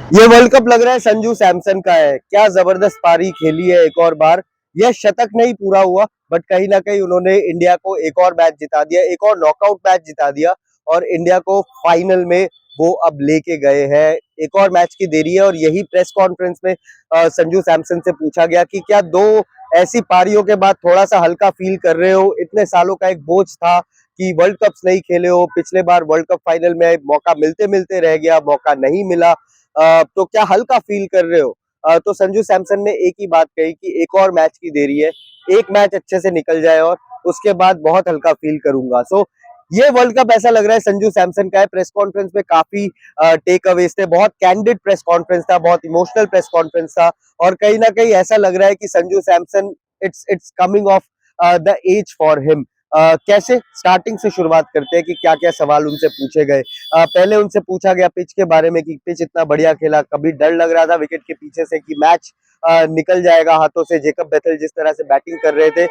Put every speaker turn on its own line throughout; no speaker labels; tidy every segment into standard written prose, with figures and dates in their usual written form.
ये world cup लग रहा है संजू सैमसन का है। क्या जबरदस्त पारी खेली है एक और बार। यह शतक नहीं पूरा हुआ, बट कहीं ना कहीं उन्होंने इंडिया को एक और मैच जिता दिया, एक और नॉकआउट मैच जिता दिया और इंडिया को फाइनल में वो अब लेके गए हैं। एक और मैच की देरी है और यही प्रेस कॉन्फ्रेंस में संजू सैमसन से पूछा गया कि क्या दो ऐसी पारियों के बाद थोड़ा सा हल्का फील कर रहे हो? इतने सालों का एक बोझ था कि वर्ल्ड कप्स नहीं खेले हो, पिछले बार वर्ल्ड कप फाइनल में मौका मिलते मिलते रह गया, मौका नहीं मिला, तो क्या हल्का फील कर रहे हो? तो संजू सैमसन ने एक ही बात कही कि एक और मैच की देरी है, एक मैच अच्छे से निकल जाए और उसके बाद बहुत हल्का फील करूंगा। सो ये वर्ल्ड कप ऐसा लग रहा है संजू सैमसन का है। प्रेस कॉन्फ्रेंस में काफी टेक अवेज थे, बहुत कैंडिड प्रेस कॉन्फ्रेंस था, बहुत इमोशनल प्रेस कॉन्फ्रेंस था और कहीं ना कहीं ऐसा लग रहा है कि Sanju Samson it's coming off the edge for him. कैसे स्टार्टिंग से शुरुआत करते हैं कि क्या क्या सवाल उनसे पूछे गए। पहले उनसे पूछा गया पिच के बारे में कि पिच इतना बढ़िया खेला, कभी डर लग रहा था विकेट के पीछे से कि मैच निकल जाएगा हाथों से। जेकब बेथल जिस तरह से बैटिंग कर रहे थे,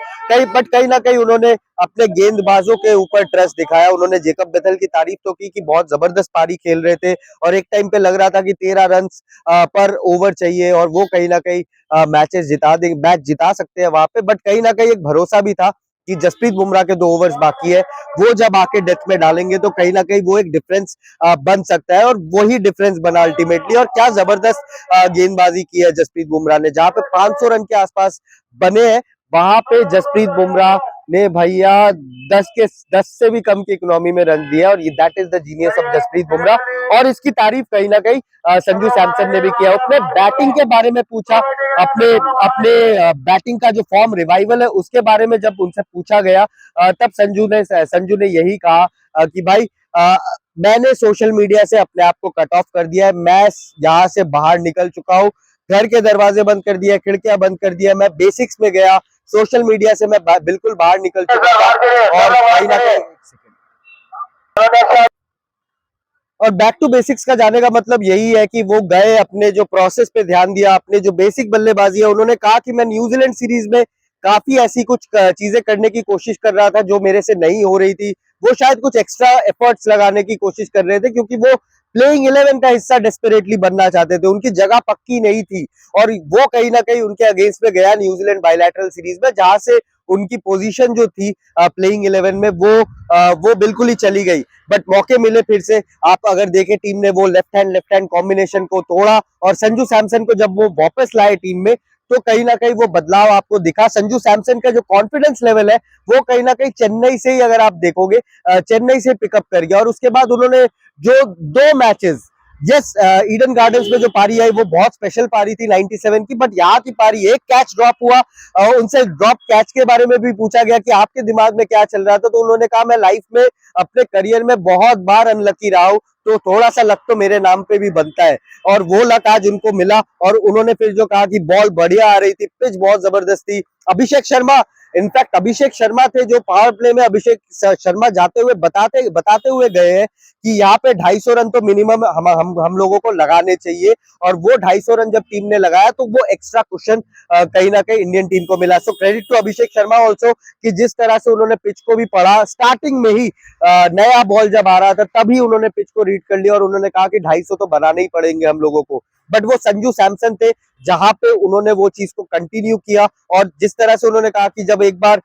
कहीं ना कहीं उन्होंने अपने गेंदबाजों के ऊपर ट्रस्ट दिखाया। उन्होंने जेकब बेथल की तारीफ तो की कि बहुत जबरदस्त पारी खेल रहे थे और एक टाइम पे लग रहा था कि 13 रन पर ओवर चाहिए और वो कहीं ना कहीं मैच जिता सकते हैं वहां पे। बट कहीं ना कहीं एक भरोसा भी था कि जसप्रीत बुमराह के 2 ओवर्स बाकी है, वो जब आके डेथ में डालेंगे तो कहीं ना कहीं वो एक डिफरेंस बन सकता है और वही डिफरेंस बना अल्टीमेटली। और क्या जबरदस्त गेंदबाजी की है जसप्रीत बुमराह ने, जहां पे 500 रन के आसपास बने हैं वहां पे जसप्रीत बुमराह ने भैया 10 से भी कम की इकोनॉमी में रन दिया और that is the genius of Jasprit Bumrah. और इसकी तारीफ कहीं ना कहीं संजू सैमसन ने भी किया। उसने बैटिंग के बारे में पूछा, अपने अपने बैटिंग का जो फॉर्म रिवाइवल है उसके बारे में जब उनसे पूछा गया, तब संजू ने यही कहा कि भाई मैंने सोशल मीडिया से अपने आप को कट ऑफ कर दिया है, मैं यहाँ से बाहर निकल चुका हूँ, घर के दरवाजे बंद कर दिया, खिड़कियां बंद कर दिया, मैं बेसिक्स में गया, सोशल मीडिया से मैं बिल्कुल बाहर निकल चुका था और कहीं ना कहीं और बैक टू बेसिक्स का जाने का मतलब यही है कि वो गए, अपने जो प्रोसेस पे ध्यान दिया, अपने जो बेसिक बल्लेबाजी है। उन्होंने कहा कि मैं न्यूजीलैंड सीरीज में काफी ऐसी कुछ चीजें करने की कोशिश कर रहा था जो मेरे से नहीं हो रही थी। वो शायद कुछ एक्स्ट्रा एफर्ट्स लगाने की कोशिश कर रहे थे क्योंकि वो प्लेइंग 11 का हिस्सा डेस्परेटली बनना चाहते थे, उनकी जगह पक्की नहीं थी और वो कहीं ना कहीं उनके अगेंस्ट में गया न्यूजीलैंड बायलैटरल सीरीज में, जहां से उनकी पोजीशन जो थी प्लेइंग 11 में वो बिल्कुल ही चली गई। बट मौके मिले फिर से। आप अगर देखें टीम ने वो लेफ्ट हैंड कॉम्बिनेशन को तोड़ा और संजू सैमसन को जब वो वापस लाए टीम में तो कहीं ना कहीं वो बदलाव आपको दिखा। संजू सैमसन का जो कॉन्फिडेंस लेवल है वो कहीं ना कहीं चेन्नई से ही, अगर आप देखोगे, चेन्नई से पिकअप कर गया। और उसके बाद उन्होंने जो 2 मैचेस, यस, ईडन गार्डन्स में जो पारी आई वो बहुत स्पेशल पारी थी 97 की, बट यहाँ की पारी एक कैच ड्रॉप हुआ। उनसे ड्रॉप कैच के बारे में भी पूछा गया कि आपके दिमाग में क्या चल रहा था, तो उन्होंने कहा मैं लाइफ में अपने करियर में बहुत बार अनलकी रहा हूं, तो थोड़ा सा लक तो मेरे नाम पे भी बनता है और वो लक आज उनको मिला। और उन्होंने फिर जो कहा कि बॉल बढ़िया आ रही थी, पिच बहुत जबरदस्त थी। अभिषेक शर्मा, इनफैक्ट अभिषेक शर्मा थे जो पावर प्ले में अभिषेक शर्मा जाते हुए बताते बताते हुए गए हैं कि यहाँ पे 250 रन तो मिनिमम हम लोगों को लगाने चाहिए। और वो 250 रन जब टीम ने लगाया तो वो एक्स्ट्रा क्वेश्चन कहीं ना कहीं इंडियन टीम को मिला। So credit to Abhishek Sharma also कि जिस तरह से उन्होंने पिच को भी पढ़ा, स्टार्टिंग में ही नया बॉल जब आ रहा था तभी उन्होंने पिच को रीड कर लिया और उन्होंने कहा कि 250 तो बनाने ही पड़ेंगे हम लोगों को। बट वो संजू सैमसन थे जहां पे उन्होंने वो चीज को कंटिन्यू किया और जिस तरह से उन्होंने कहा कि जब एक बार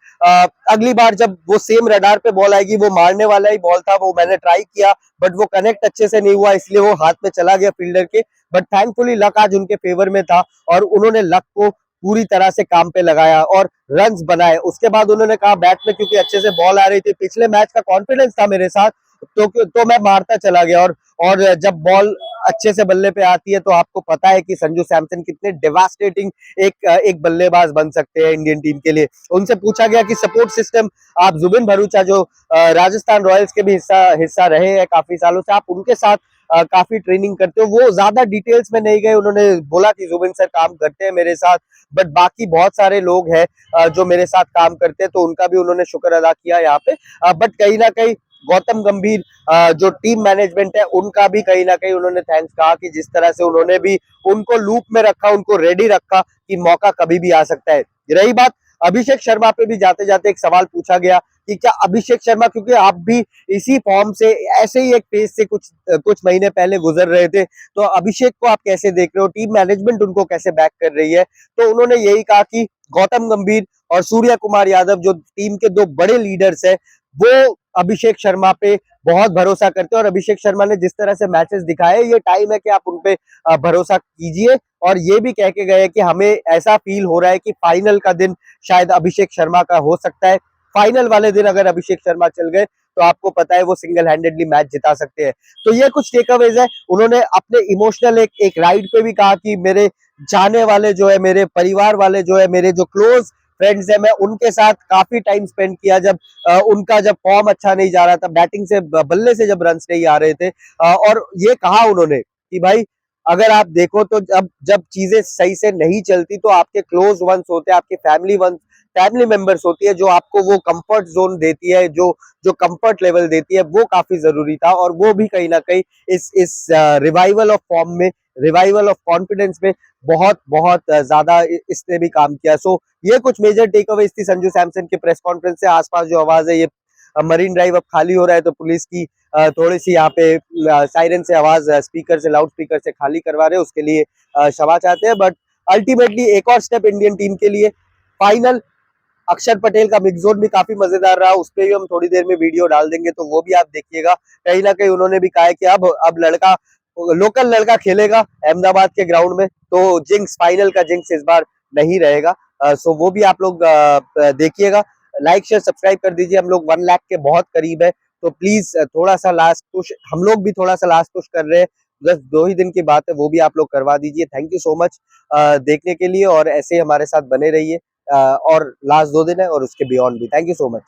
अगली बार जब वो सेम रडार पे बॉल आएगी, वो मारने वाला ही बॉल था, वो मैंने ट्राई किया बट वो कनेक्ट अच्छे से नहीं हुआ, इसलिए वो हाथ में चला गया फील्डर के। बट थैंकफुली लक आज उनके फेवर में था और उन्होंने लक को पूरी तरह से काम पे लगाया और रन्स बनाए। उसके बाद उन्होंने कहा बैट में क्योंकि अच्छे से बॉल आ रही थी, पिछले मैच का कॉन्फिडेंस था मेरे साथ, तो मैं मारता चला गया। और जब बॉल अच्छे से बल्ले पे आती है तो आपको पता है कि संजू सैमसन कितने डेवास्टेटिंग एक बल्लेबाज बन सकते हैं इंडियन टीम के लिए। उनसे पूछा गया कि सपोर्ट सिस्टम, आप जुबिन भरूचा जो राजस्थान रॉयल्स के भी हिस्सा रहे हैं काफी सालों से, आप उनके साथ काफी ट्रेनिंग करते हो। वो ज्यादा डिटेल्स में नहीं गए, उन्होंने बोला कि जुबिन सर काम करते हैं मेरे साथ, बट बाकी बहुत सारे लोग हैं जो मेरे साथ काम करते हैं, तो उनका भी उन्होंने शुक्र अदा किया यहाँ पे। बट कहीं ना कहीं गौतम गंभीर जो टीम मैनेजमेंट है उनका भी कहीं ना कहीं उन्होंने थैंक्स कहा कि जिस तरह से उन्होंने भी उनको लूप में रखा, उनको रेडी रखा कि मौका कभी भी आ सकता है। रही बात अभिषेक शर्मा पे भी जाते जाते एक सवाल पूछा गया कि क्या अभिषेक शर्मा, क्योंकि आप भी इसी फॉर्म से ऐसे ही एक फेज से कुछ महीने पहले गुजर रहे थे, तो अभिषेक को आप कैसे देख रहे हो, टीम मैनेजमेंट उनको कैसे बैक कर रही है? तो उन्होंने यही कहा कि गौतम गंभीर और सूर्य कुमार यादव जो टीम के दो बड़े लीडर्स हैं, वो अभिषेक शर्मा पे बहुत भरोसा करते हैं, और अभिषेक शर्मा ने जिस तरह से मैचेस दिखाए, ये टाइम है कि आप उन पे भरोसा कीजिए। और ये भी कह के गए कि हमें ऐसा फील हो रहा है कि फाइनल का दिन शायद अभिषेक शर्मा का हो सकता है। फाइनल वाले दिन अगर अभिषेक शर्मा चल गए तो आपको पता है वो सिंगल हैंडेडली मैच जिता सकते हैं। तो ये कुछ टेकअवेज है। उन्होंने अपने इमोशनल एक राइड पे भी कहा कि मेरे जाने वाले जो है, मेरे परिवार वाले जो है, मेरे जो क्लोज फ्रेंड्स है, मैं उनके साथ काफी टाइम स्पेंड किया जब उनका जब फॉर्म अच्छा नहीं जा रहा था, बैटिंग से बल्ले से जब रन्स नहीं आ रहे थे। और ये कहा उन्होंने कि भाई अगर आप देखो तो जब जब चीजें सही से नहीं चलती तो आपके क्लोज वंस होते हैं, आपके फैमिली मेंबर्स होती है, जो आपको वो कंफर्ट जोन देती है, जो जो कंफर्ट लेवल देती है, वो काफी जरूरी था। और वो भी कहीं ना कहीं इस रिवाइवल ऑफ फॉर्म में, रिवाइवल ऑफ कॉन्फिडेंस में बहुत बहुत ज्यादा इसने भी काम किया। सो ये कुछ मेजर टेक अवेज थी संजू सैमसन के प्रेस कॉन्फ्रेंस से। आसपास जो आवाज है, ये मरीन ड्राइव अब खाली हो रहा है तो पुलिस की थोड़ी सी यहाँ पे सायरन से आवाज, स्पीकर से, लाउड स्पीकर से खाली करवा रहे हैं, उसके लिए क्षमा चाहते हैं। बट अल्टीमेटली एक और स्टेप इंडियन टीम के लिए। फाइनल अक्षर पटेल का मिक्स जोन भी काफी मजेदार रहा, उस पर भी हम थोड़ी देर में वीडियो डाल देंगे, तो वो भी आप देखिएगा। कहीं ना कहीं उन्होंने भी कहा है कि अब लड़का, लोकल लड़का खेलेगा अहमदाबाद के ग्राउंड में, तो जिंक्स, फाइनल का जिंक्स इस बार नहीं रहेगा। सो वो भी आप लोग देखिएगा। लाइक शेयर सब्सक्राइब कर दीजिए। हम लोग 1 लाख के बहुत करीब है, तो प्लीज थोड़ा सा लास्ट पुश, हम लोग भी थोड़ा सा लास्ट पुश कर रहे हैं। बस 2 ही दिन की बात है, वो भी आप लोग करवा दीजिए। थैंक यू सो मच देखने के लिए, और ऐसे ही हमारे साथ बने रहिए। और लास्ट 2 दिन है और उसके बियॉन्ड भी। Thank you so much.